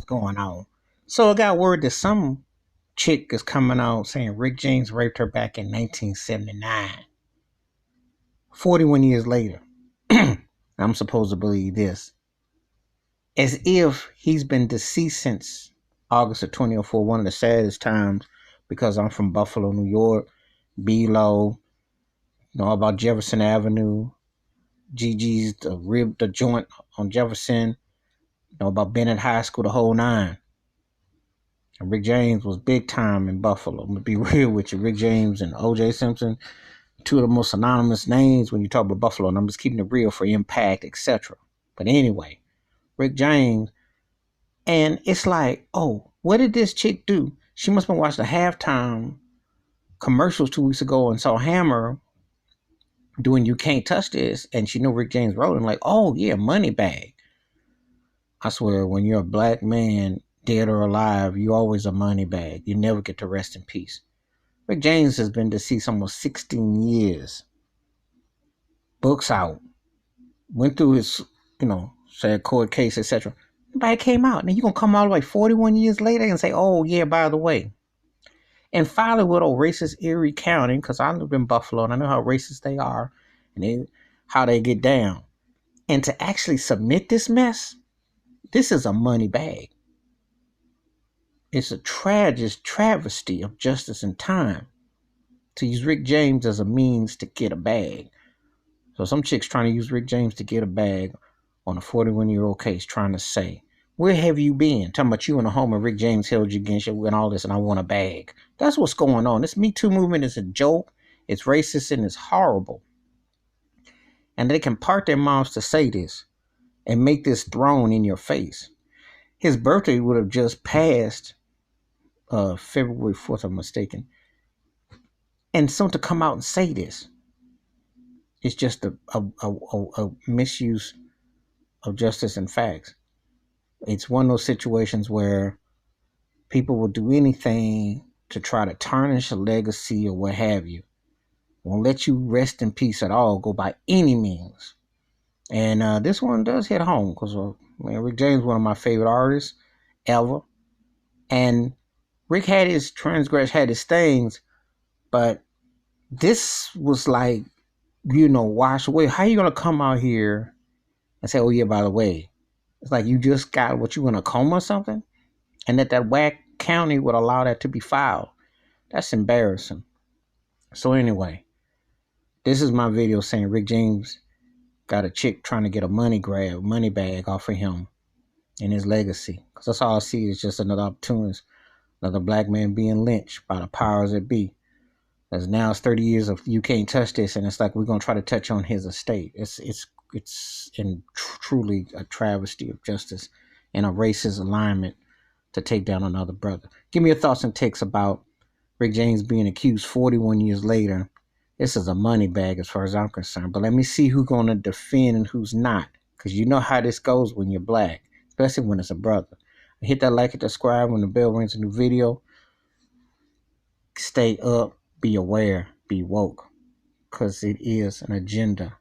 what's going on. So I got word that some chick is coming out saying Rick James raped her back in 1979, 41 years later. I'm supposed to believe this. As if he's been deceased since August of 2004, one of the saddest times because I'm from Buffalo, New York, Below, know about Jefferson Avenue, Gigi's, the joint on Jefferson, know about Bennett High School, the whole nine. And Rick James was big time in Buffalo. I'm gonna be real with you. Rick James and O.J. Simpson, two of the most anonymous names when you talk about Buffalo, and I'm just keeping it real for impact, etc. But anyway, Rick James, and it's like, oh, what did this chick do? She must have been watching the halftime commercials 2 weeks ago and saw Hammer doing "You Can't Touch This," and she knew Rick James wrote, and like, oh yeah, money bag. I swear, when you're a black man, dead or alive, you always a money bag. You never get to rest in peace. Rick James has been deceased almost 16 years. Books out. Went through his, sad court case, etc. Nobody came out. Now you're going to come all the way 41 years later and say, oh, yeah, by the way. And finally, with old racist Erie County, because I live in Buffalo and I know how racist they are and how they get down. And to actually submit this mess, this is a money bag. It's a travesty of justice and time to use Rick James as a means to get a bag. So some chick's trying to use Rick James to get a bag on a 41-year-old case, trying to say, where have you been? Talking about you in a home and Rick James held you against you and all this, and I want a bag. That's what's going on. This Me Too movement is a joke. It's racist and it's horrible. And they can part their mouths to say this and make this thrown in your face. His birthday would have just passed February 4th, if I'm mistaken. And so to come out and say this, it's just a misuse of justice and facts. It's one of those situations where people will do anything to try to tarnish a legacy or what have you. Won't let you rest in peace at all, go by any means. And this one does hit home because Rick James is one of my favorite artists ever. And Rick had his had his things, but this was like, wash away. How you going to come out here and say, oh, yeah, by the way, it's like you just got what you in a coma or something? And that whack county would allow that to be filed. That's embarrassing. So anyway, this is my video saying Rick James got a chick trying to get a money bag off of him and his legacy. Because that's all I see is just another opportunist, another black man being lynched by the powers that be. As now it's 30 years of You Can't Touch This, and it's like we're gonna try to touch on his estate. It's truly a travesty of justice and a racist alignment to take down another brother. Give me your thoughts and takes about Rick James being accused 41 years later. This is a money bag as far as I'm concerned. But let me see who's gonna defend and who's not, because you know how this goes when you're black, especially when it's a brother. Hit that like and subscribe when the bell rings a new video. Stay up. Be aware, be woke, because it is an agenda.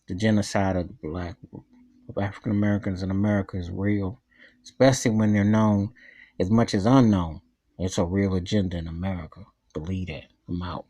The genocide of African Americans in America is real, especially when they're known as much as unknown. It's a real agenda in America. Believe that. I'm out.